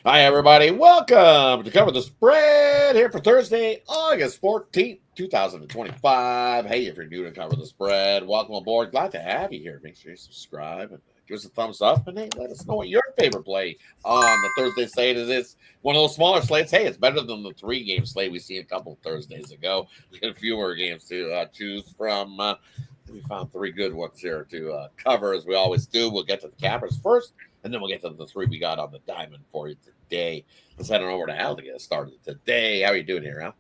Hi, everybody. Welcome to Cover the Spread here for Thursday, August 14th, 2025. Hey, if you're new to Cover the Spread, welcome aboard. Glad to have you here. Make sure you subscribe and give us a thumbs up. And hey, let us know what your favorite play on the Thursday slate is. It's one of those smaller slates. Hey, it's better than the 3-game slate we see a couple Thursdays ago. We got a few more games to choose from. We found 3 good ones here to cover, as we always do. We'll get to the cappers first. And then we'll get to the 3 we got on the diamond for you today. Let's head on over to Al to get started today. How are you doing here, Al?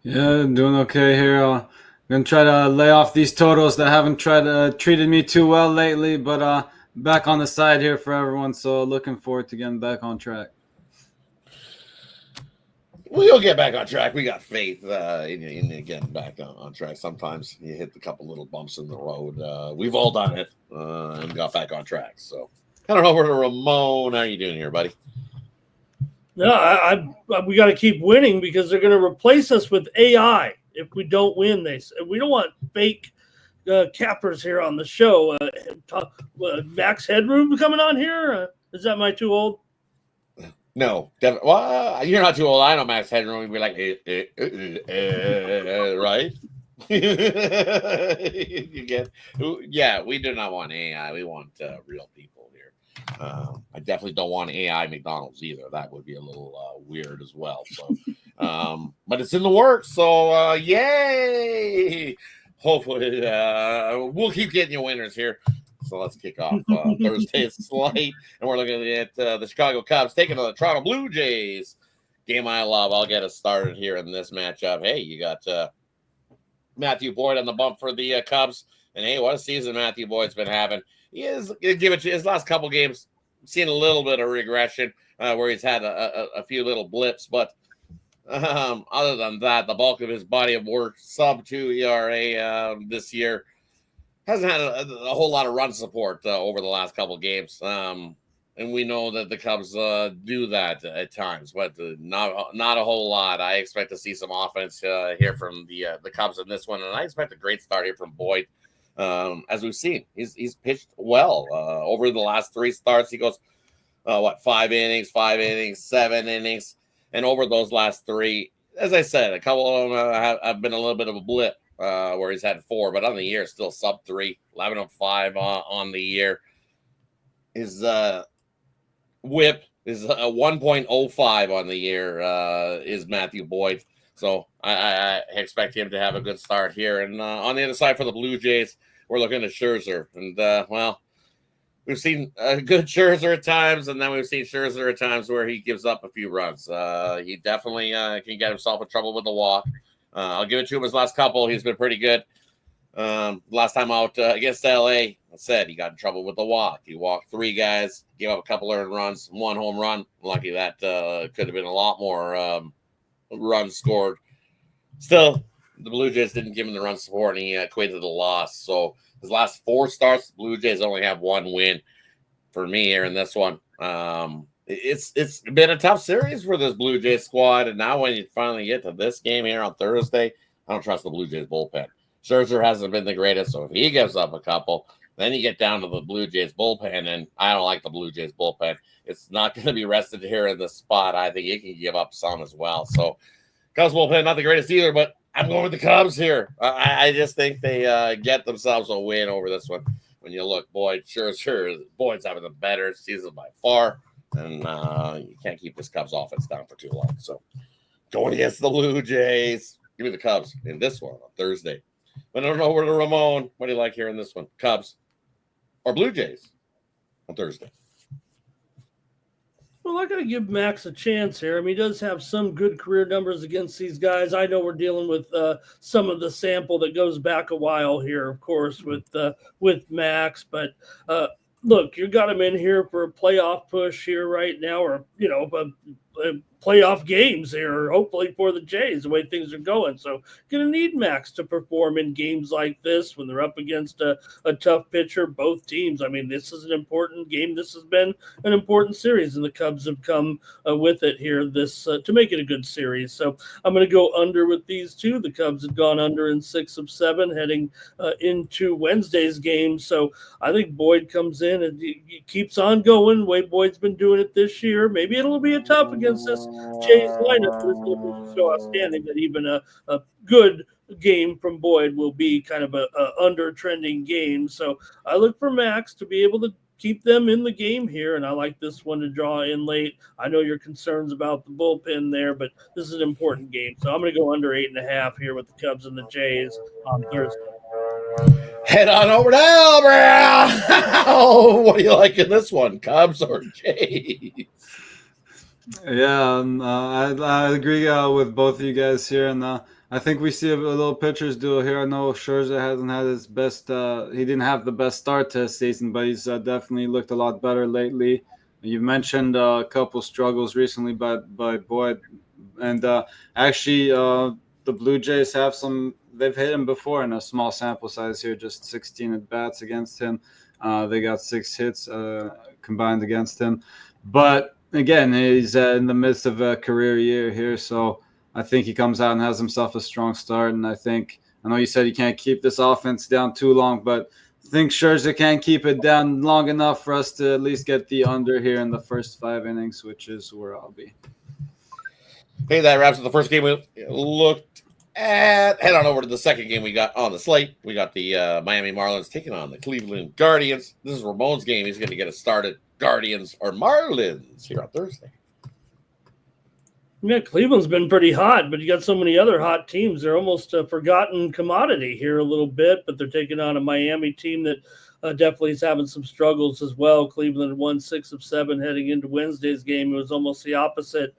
Yeah, doing okay here. Gonna try to lay off these totals that haven't treated me too well lately, but back on the side here for everyone. So looking forward to getting back on track. We'll get back on track. We got faith in getting back on track. Sometimes you hit a couple little bumps in the road. We've all done it and got back on track. So I don't know where to Ramon. How are you doing here, buddy? No, we got to keep winning because they're going to replace us with AI if we don't win. We don't want fake cappers here on the show. Max Headroom coming on here? Is that my too old? No, well, you're not too old. I know Max Headroom would be like, right? You get, yeah. We do not want AI. We want real people here. I definitely don't want AI McDonald's either. That would be a little weird as well. So, but it's in the works. So, yay! Hopefully, we'll keep getting you winners here. So let's kick off Thursday's slate, and we're looking at the Chicago Cubs taking on the Toronto Blue Jays. Game I love. I'll get us started here in this matchup. Hey, you got Matthew Boyd on the bump for the Cubs, and hey, what a season Matthew Boyd's been having. He is give it to his last couple games. Seen a little bit of regression where he's had a few little blips, but other than that, the bulk of his body of work, sub-2 ERA this year. Hasn't had a whole lot of run support over the last couple of games. And we know that the Cubs do that at times, but not a whole lot. I expect to see some offense here from the Cubs in this one, and I expect a great start here from Boyd. As we've seen, he's pitched well over the last 3 starts. He goes, 5 innings, 7 innings, and over those last 3, as I said, a couple of them have been a little bit of a blip. Where he's had 4, but on the year, still sub-3, 11.05 on the year. His whip is 1.05 on the year, is Matthew Boyd. So I expect him to have a good start here. And on the other side for the Blue Jays, we're looking at Scherzer. And, we've seen a good Scherzer at times, and then we've seen Scherzer at times where he gives up a few runs. He definitely can get himself in trouble with the walk. I'll give it to him his last couple. He's been pretty good. Last time out against LA, I said he got in trouble with the walk. He walked 3 guys, gave up a couple earned runs, 1 home run. Lucky that could have been a lot more runs scored. Still, the Blue Jays didn't give him the run support, and he equated the loss. So his last 4 starts, the Blue Jays only have 1 win for me here in this one. It's been a tough series for this Blue Jays squad, and now when you finally get to this game here on Thursday, I don't trust the Blue Jays bullpen. Scherzer hasn't been the greatest, so if he gives up a couple, then you get down to the Blue Jays bullpen, and I don't like the Blue Jays bullpen. It's not going to be rested here in this spot. I think he can give up some as well. So Cubs bullpen, not the greatest either, but I'm going with the Cubs here. I just think they get themselves a win over this one. When you look, Boyd's having the better season by far. And you can't keep this Cubs offense down for too long. So going against the Blue Jays, give me the Cubs in this one on Thursday. But I don't know where to Ramon. What do you like here in this one? Cubs or Blue Jays on Thursday? Well, I got to give Max a chance here. I mean, he does have some good career numbers against these guys. I know we're dealing with some of the sample that goes back a while here, of course, with Max. But look, you got him in here for a playoff push here right now, or playoff games here, hopefully for the Jays, the way things are going. So going to need Max to perform in games like this when they're up against a tough pitcher, both teams. I mean, this is an important game. This has been an important series, and the Cubs have come with it here to make it a good series. So I'm going to go under with these two. The Cubs have gone under in 6 of 7 heading into Wednesday's game. So I think Boyd comes in and he keeps on going. The way Boyd's been doing it this year. Maybe it'll be a tough against this Jays lineup, but it's going to be so outstanding that even a good game from Boyd will be kind of a under trending game. So I look for Max to be able to keep them in the game here, and I like this one to draw in late. I know your concerns about the bullpen there, but this is an important game. So I'm going to go under 8.5 here with the Cubs and the Jays on Thursday. Head on over to Albert. What do you like in this one, Cubs or Jays? Yeah, I agree with both of you guys here, and I think we see a little pitcher's duel here. I know Scherzer hasn't had his best. He didn't have the best start to his season, but he's definitely looked a lot better lately. You've mentioned a couple struggles recently by Boyd, and actually the Blue Jays have some. They've hit him before in a small sample size here, just 16 at bats against him. They got 6 hits combined against him, but again, he's in the midst of a career year here, so I think he comes out and has himself a strong start. And I know you said you can't keep this offense down too long, but I think Scherzer can keep it down long enough for us to at least get the under here in the first 5 innings, which is where I'll be. Hey, that wraps up the first game we looked at. Head on over to the second game we got on the slate. We got the Miami Marlins taking on the Cleveland Guardians. This is Ramon's game. He's going to get us started. Guardians or Marlins here on Thursday. Yeah, Cleveland's been pretty hot, but you got so many other hot teams. They're almost a forgotten commodity here a little bit, but they're taking on a Miami team that definitely is having some struggles as well. Cleveland won 6 of 7 heading into Wednesday's game. It was almost the opposite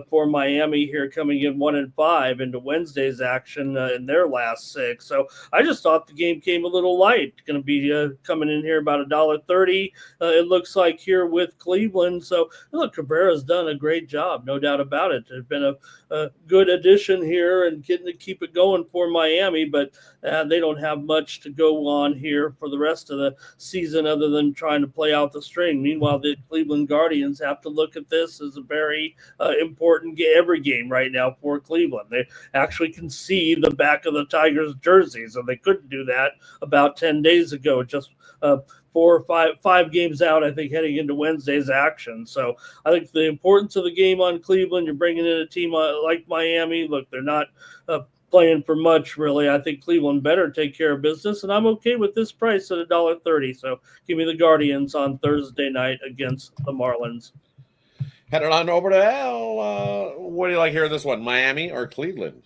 for Miami here, coming in 1-5 into Wednesday's action in their last 6. So I just thought the game came a little light. Going to be coming in here about $1.30. It looks like here with Cleveland. So look, Cabrera's done a great job, no doubt about it. It's been a good addition here and getting to keep it going for Miami, but they don't have much to go on here for the rest of the season other than trying to play out the string. Meanwhile, the Cleveland Guardians have to look at this as a very important every game right now for Cleveland. They actually can see the back of the Tigers jerseys, and they couldn't do that about 10 days ago, just 4 or 5 games out, I think, heading into Wednesday's action. So I think the importance of the game on Cleveland, you're bringing in a team like Miami. Look, they're not playing for much, really. I think Cleveland better take care of business, and I'm okay with this price at $1.30. So give me the Guardians on Thursday night against the Marlins. Heading on over to Al. What do you like here in this one, Miami or Cleveland?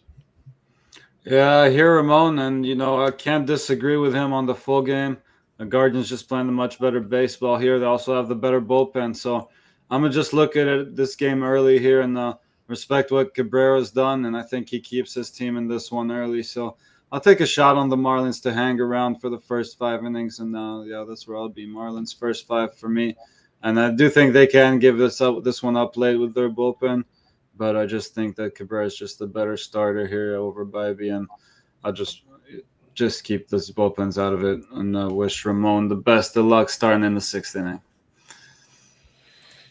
Yeah, I hear Ramon, and I can't disagree with him on the full game. The Guardians just playing a much better baseball here. They also have the better bullpen, so I'm gonna just look at this game early here and respect what Cabrera's done, and I think he keeps his team in this one early. So I'll take a shot on the Marlins to hang around for the first 5 innings, and that's where I'll be. Marlins first 5 for me, and I do think they can give this one up late with their bullpen, but I just think that Cabrera's just the better starter here over Bybee, and I'll just keep those bullpens out of it and wish Ramon the best of luck starting in the 6th inning.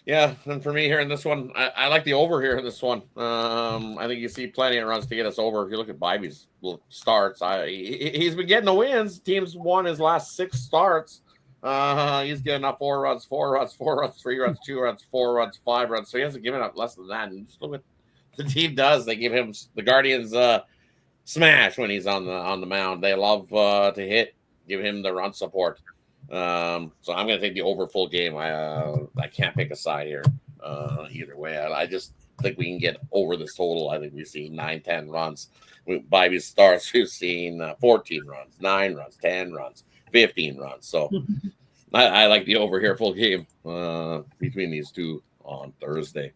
Yeah, and for me here in this one, I like the over here in this one. I think you see plenty of runs to get us over. If you look at Bybee's starts, he's been getting the wins. Team's won his last 6 starts. He's getting up 4 runs, 4 runs, 4 runs, 3 runs, 2 runs, 4 runs, 5 runs. So he hasn't given up less than that. And just look what the team does. They give him the Guardians smash when he's on the mound. They love to hit, give him the run support. So I'm going to take the over full game. I can't pick a side here either way. I just think we can get over this total. I think we've seen 9-10 runs. By these starts, we've seen 14 runs, 9 runs, 10 runs, 15 runs. So I like the over here full game between these two on Thursday.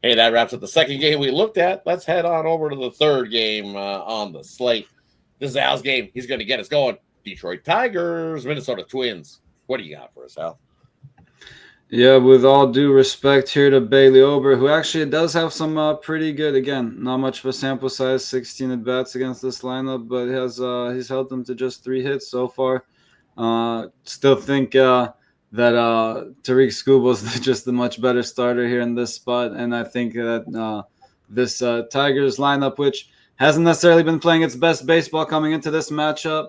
Hey, that wraps up the second game we looked at. Let's head on over to the third game on the slate. This is Al's game. He's going to get us going. Detroit Tigers, Minnesota Twins. What do you got for us, Al? Yeah, with all due respect here to Bailey Ober, who actually does have some pretty good, again, not much of a sample size, 16 at bats against this lineup, but he's held them to just 3 hits so far. Still think that Tariq Skubal's just a much better starter here in this spot, and I think that this Tigers lineup, which hasn't necessarily been playing its best baseball coming into this matchup,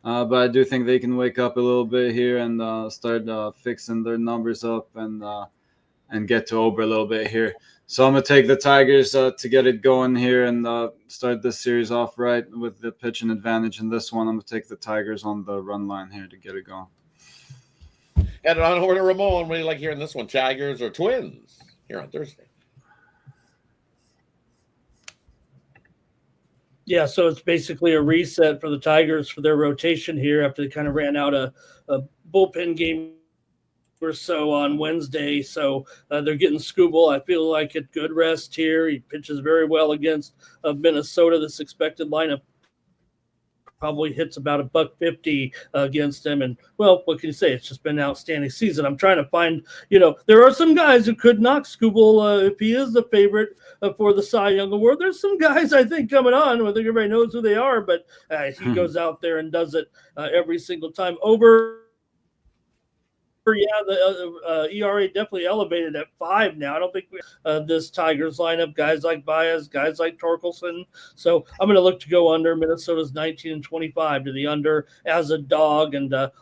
but I do think they can wake up a little bit here and start fixing their numbers up and get to Ober a little bit here. So I'm going to take the Tigers to get it going here and start this series off right with the pitching advantage in this one. I'm going to take the Tigers on the run line here to get it going. Head on over to Ramon. What do you like hearing this one? Tigers or Twins here on Thursday? Yeah, so it's basically a reset for the Tigers for their rotation here after they kind of ran out a bullpen game or so on Wednesday. So they're getting Skubal. I feel like at good rest here. He pitches very well against Minnesota. This expected lineup probably hits about $150 against them. And, well, what can you say? It's just been an outstanding season. I'm trying to find, there are some guys who could knock Skubal if he is the favorite for the Cy Young Award. There's some guys, I think, coming on. I think everybody knows who they are, but he goes out there and does it every single time. Over. Yeah, the ERA definitely elevated at 5 now. I don't think this Tigers lineup, guys like Baez, guys like Torkelson. So I'm going to look to go under. Minnesota's 19-25 to the under as a dog, and I'll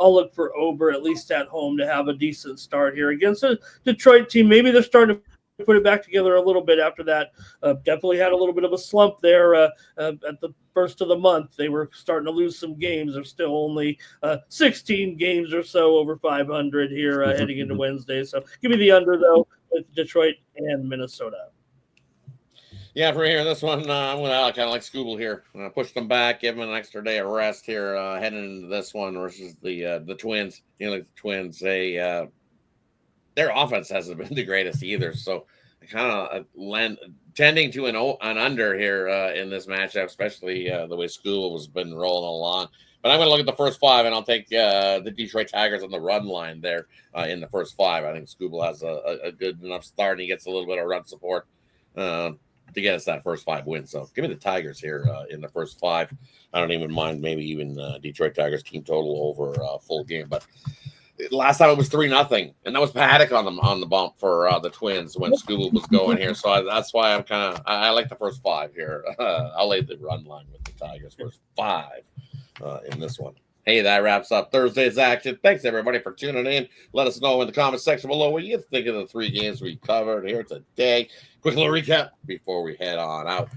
look for Ober at least at home to have a decent start here against a Detroit team. Maybe they're starting to put it back together a little bit after that. Definitely had a little bit of a slump there at the first of the month. They were starting to lose some games. There's still only 16 games or so over 500 here heading into Wednesday. So give me the under, though, with Detroit and Minnesota. Yeah, for here, this one, I'm going to kind of like Skubal here. Push them back, give them an extra day of rest here heading into this one versus the Twins. The Twins, their offense hasn't been the greatest either, so I kind of tending to an under here in this matchup, especially the way Skubal has been rolling along. But I'm going to look at the first 5, and I'll take the Detroit Tigers on the run line there in the first 5. I think Skubal has a good enough start, and he gets a little bit of run support to get us that first 5 wins. So give me the Tigers here in the first 5. I don't even mind maybe even Detroit Tigers team total over full game, but last time it was 3-0, and that was Paddock on the bump for the Twins when Skubal was going here. So that's why I like the first 5 here. I'll lay the run line with the Tigers first 5 in this one. Hey, that wraps up Thursday's action. Thanks everybody for tuning in. Let us know in the comment section below what you think of the 3 games we covered here today. Quick little recap before we head on out.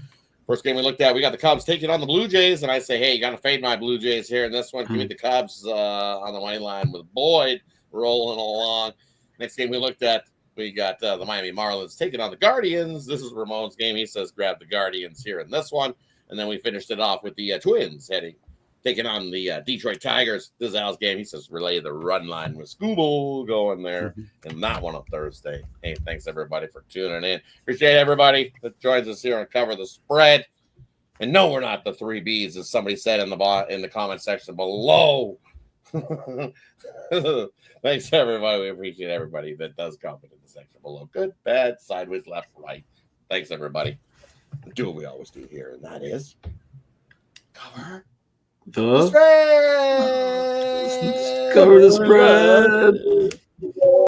First game we looked at, we got the Cubs taking on the Blue Jays, and I say, hey, you got to fade my Blue Jays here in this one. Give me the Cubs on the money line with Boyd rolling along. Next game we looked at, we got the Miami Marlins taking on the Guardians. This is Ramon's game. He says grab the Guardians here in this one. And then we finished it off with the Twins taking on the Detroit Tigers. This is Al's game. He says relay the run line with Skubal going there and that one on Thursday. Hey, thanks everybody for tuning in. Appreciate everybody that joins us here and cover the spread. And no, we're not the 3 Bs, as somebody said in the comment section below. Thanks everybody. We appreciate everybody that does comment in the section below. Good, bad, sideways, left, right. Thanks everybody. Do what we always do here, and that is cover the spread. Cover the spread.